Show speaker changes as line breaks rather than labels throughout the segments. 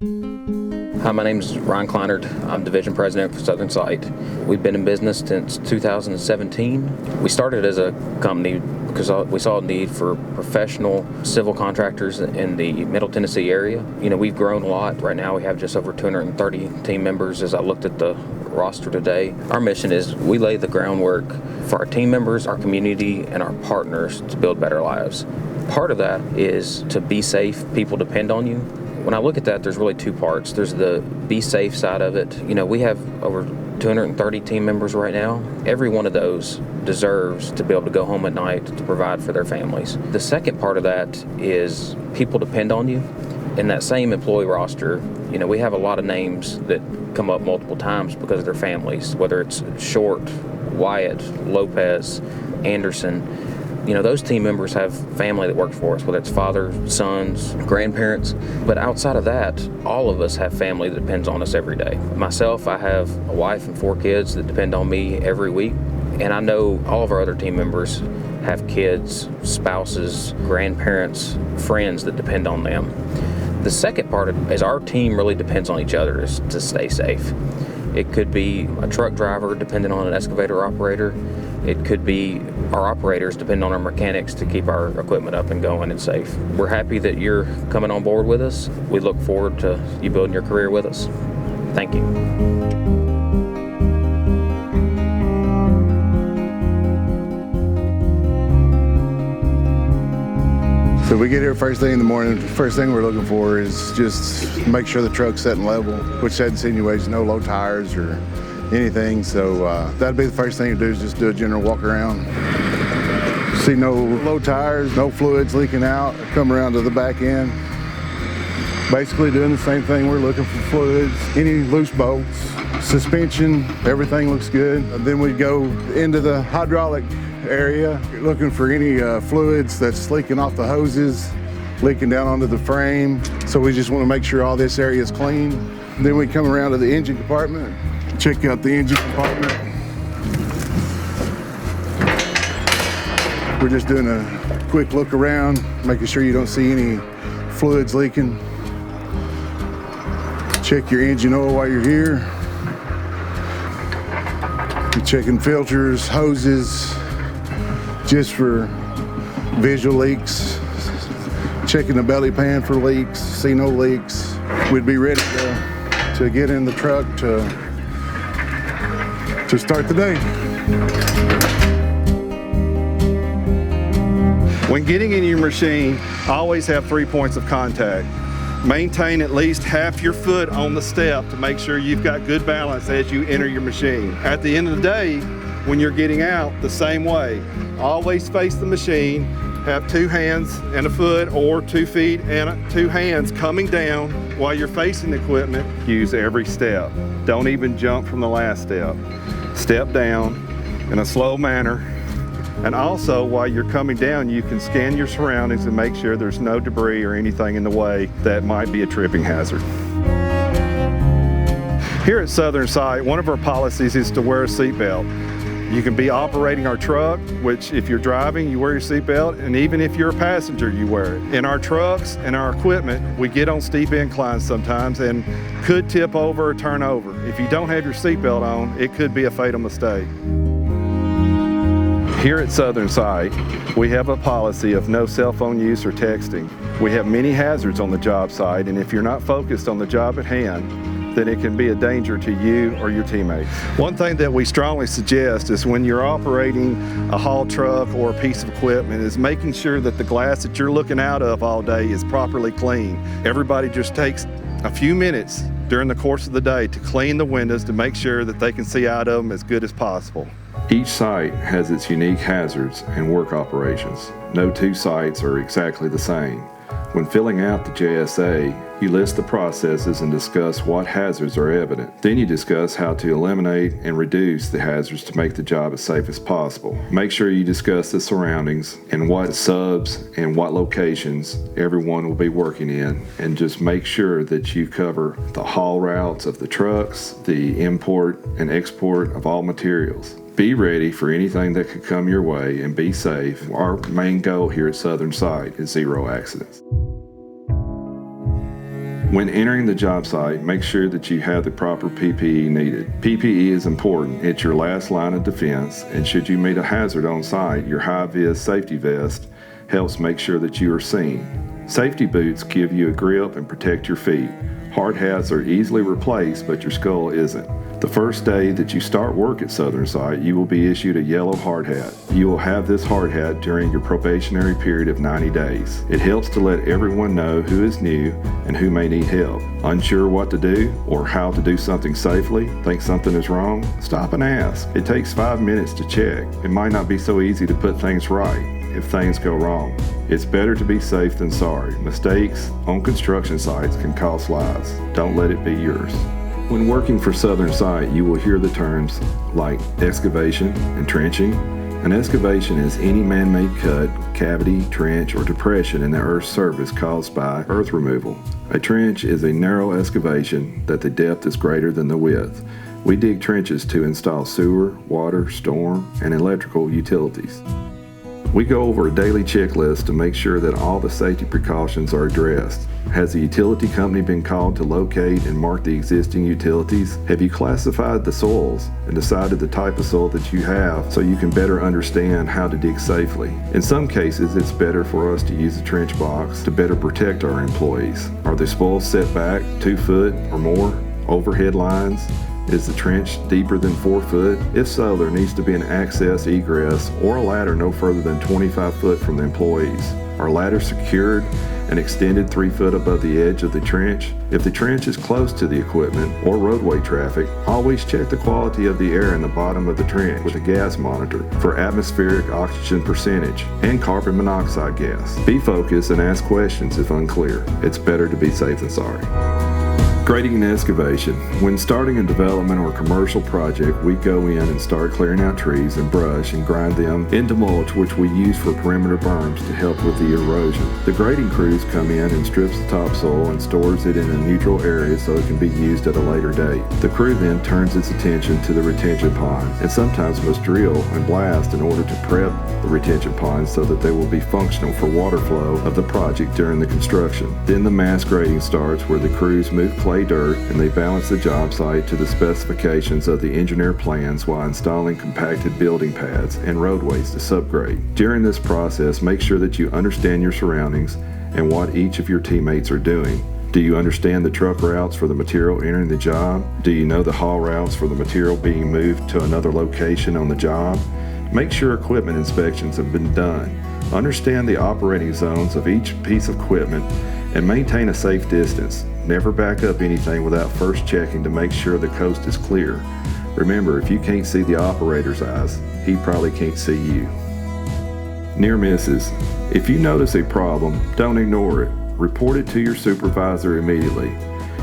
Hi, my name is Ryan Kleinert. I'm Division President for Southern Site. We've been in business since 2017. We started as a company because we saw a need for professional civil contractors in the Middle Tennessee area. We've grown a lot. Right now we have just over 230 team members as I looked at the roster today. Our mission is we lay the groundwork for our team members, our community, and our partners to build better lives. Part of that is to be safe. People depend on you. When I look at that, there's really two parts. There's the be safe side of it. We have over 230 team members right now. Every one of those deserves to be able to go home at night to provide for their families. The second part of that is people depend on you. In that same employee roster, we have a lot of names that come up multiple times because of their families, whether it's Short, Wyatt, Lopez, Anderson. Those team members have family that works for us, whether it's father, sons, grandparents. But outside of that, all of us have family that depends on us every day. Myself, I have a wife and 4 kids that depend on me every week. And I know all of our other team members have kids, spouses, grandparents, friends that depend on them. The second part is our team really depends on each other to stay safe. It could be a truck driver depending on an excavator operator. It could be our operators depending on our mechanics to keep our equipment up and going and safe. We're happy that you're coming on board with us. We look forward to you building your career with us. Thank you.
So we get here first thing in the morning. First thing we're looking for is just make sure the truck's setting level, which that insinuates no low tires or anything. So that'd be the first thing to do, is just do a general walk around. See no low tires, no fluids leaking out. Come around to the back end. Basically doing the same thing. We're looking for fluids, any loose bolts, suspension, everything looks good. Then we go into the hydraulic area, looking for any fluids that's leaking off the hoses, leaking down onto the frame. So we just want to make sure all this area is clean. Then we come around to the engine compartment, check out the engine compartment. We're just doing a quick look around, making sure you don't see any fluids leaking. Check your engine oil while you're here. You're checking filters, hoses, just for visual leaks. Checking the belly pan for leaks, see no leaks. We'd be ready to get in the truck to start the day.
When getting in your machine, always have 3 points of contact. Maintain at least half your foot on the step to make sure you've got good balance as you enter your machine. At the end of the day, when you're getting out, the same way. Always face the machine, have 2 hands and a foot, or 2 feet and 2 hands coming down while you're facing the equipment. Use every step. Don't even jump from the last step. Step down in a slow manner. And also, while you're coming down, you can scan your surroundings and make sure there's no debris or anything in the way that might be a tripping hazard. Here at Southern Site, one of our policies is to wear a seatbelt. You can be operating our truck, which if you're driving, you wear your seatbelt, and even if you're a passenger, you wear it. In our trucks and our equipment, we get on steep inclines sometimes and could tip over or turn over. If you don't have your seatbelt on, it could be a fatal mistake. Here at Southern Site, we have a policy of no cell phone use or texting. We have many hazards on the job site, and if you're not focused on the job at hand, then it can be a danger to you or your teammates. One thing that we strongly suggest is when you're operating a haul truck or a piece of equipment is making sure that the glass that you're looking out of all day is properly clean. Everybody just takes a few minutes during the course of the day to clean the windows to make sure that they can see out of them as good as possible.
Each site has its unique hazards and work operations. No 2 sites are exactly the same. When filling out the JSA, you list the processes and discuss what hazards are evident. Then you discuss how to eliminate and reduce the hazards to make the job as safe as possible. Make sure you discuss the surroundings and what subs and what locations everyone will be working in, and just make sure that you cover the haul routes of the trucks, the import and export of all materials. Be ready for anything that could come your way and be safe. Our main goal here at Southern Site is 0 accidents. When entering the job site, make sure that you have the proper PPE needed. PPE is important. It's your last line of defense, and should you meet a hazard on site, your high-vis safety vest helps make sure that you are seen. Safety boots give you a grip and protect your feet. Hard hats are easily replaced, but your skull isn't. The first day that you start work at Southern Site, you will be issued a yellow hard hat. You will have this hard hat during your probationary period of 90 days. It helps to let everyone know who is new and who may need help. Unsure what to do or how to do something safely? Think something is wrong? Stop and ask. It takes 5 minutes to check. It might not be so easy to put things right if things go wrong. It's better to be safe than sorry. Mistakes on construction sites can cost lives. Don't let it be yours. When working for Southern Site, you will hear the terms like excavation and trenching. An excavation is any man-made cut, cavity, trench, or depression in the earth's surface caused by earth removal. A trench is a narrow excavation that the depth is greater than the width. We dig trenches to install sewer, water, storm, and electrical utilities. We go over a daily checklist to make sure that all the safety precautions are addressed. Has the utility company been called to locate and mark the existing utilities? Have you classified the soils and decided the type of soil that you have so you can better understand how to dig safely? In some cases, it's better for us to use a trench box to better protect our employees. Are the spoils set back 2 foot or more? Overhead lines? Is the trench deeper than 4 foot? If so, there needs to be an access, egress, or a ladder no further than 25 foot from the employees. Are ladders secured and extended 3 foot above the edge of the trench? If the trench is close to the equipment or roadway traffic, always check the quality of the air in the bottom of the trench with a gas monitor for atmospheric oxygen percentage and carbon monoxide gas. Be focused and ask questions if unclear. It's better to be safe than sorry. Grading and excavation. When starting a development or commercial project, we go in and start clearing out trees and brush and grind them into mulch, which we use for perimeter berms to help with the erosion. The grading crews come in and strips the topsoil and stores it in a neutral area so it can be used at a later date. The crew then turns its attention to the retention pond and sometimes must drill and blast in order to prep the retention ponds so that they will be functional for water flow of the project during the construction. Then the mass grading starts, where the crews move clay dirt and they balance the job site to the specifications of the engineer plans while installing compacted building pads and roadways to subgrade. During this process, make sure that you understand your surroundings and what each of your teammates are doing. Do you understand the truck routes for the material entering the job? Do you know the haul routes for the material being moved to another location on the job? Make sure equipment inspections have been done. Understand the operating zones of each piece of equipment and maintain a safe distance. Never back up anything without first checking to make sure the coast is clear. Remember, if you can't see the operator's eyes, he probably can't see you. Near misses. If you notice a problem, don't ignore it. Report it to your supervisor immediately.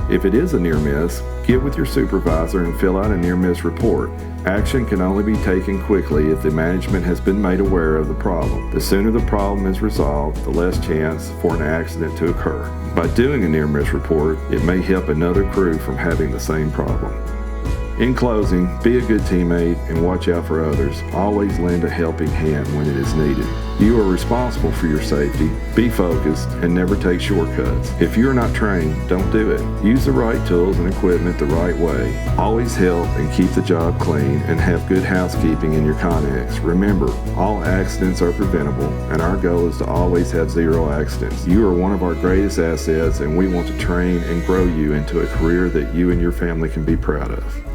If it is a near miss, get with your supervisor and fill out a near miss report. Action can only be taken quickly if the management has been made aware of the problem. The sooner the problem is resolved, the less chance for an accident to occur. By doing a near miss report, it may help another crew from having the same problem. In closing, be a good teammate and watch out for others. Always lend a helping hand when it is needed. You are responsible for your safety. Be focused and never take shortcuts. If you're not trained, don't do it. Use the right tools and equipment the right way. Always help and keep the job clean and have good housekeeping in your Connex. Remember, all accidents are preventable and our goal is to always have 0 accidents. You are one of our greatest assets and we want to train and grow you into a career that you and your family can be proud of.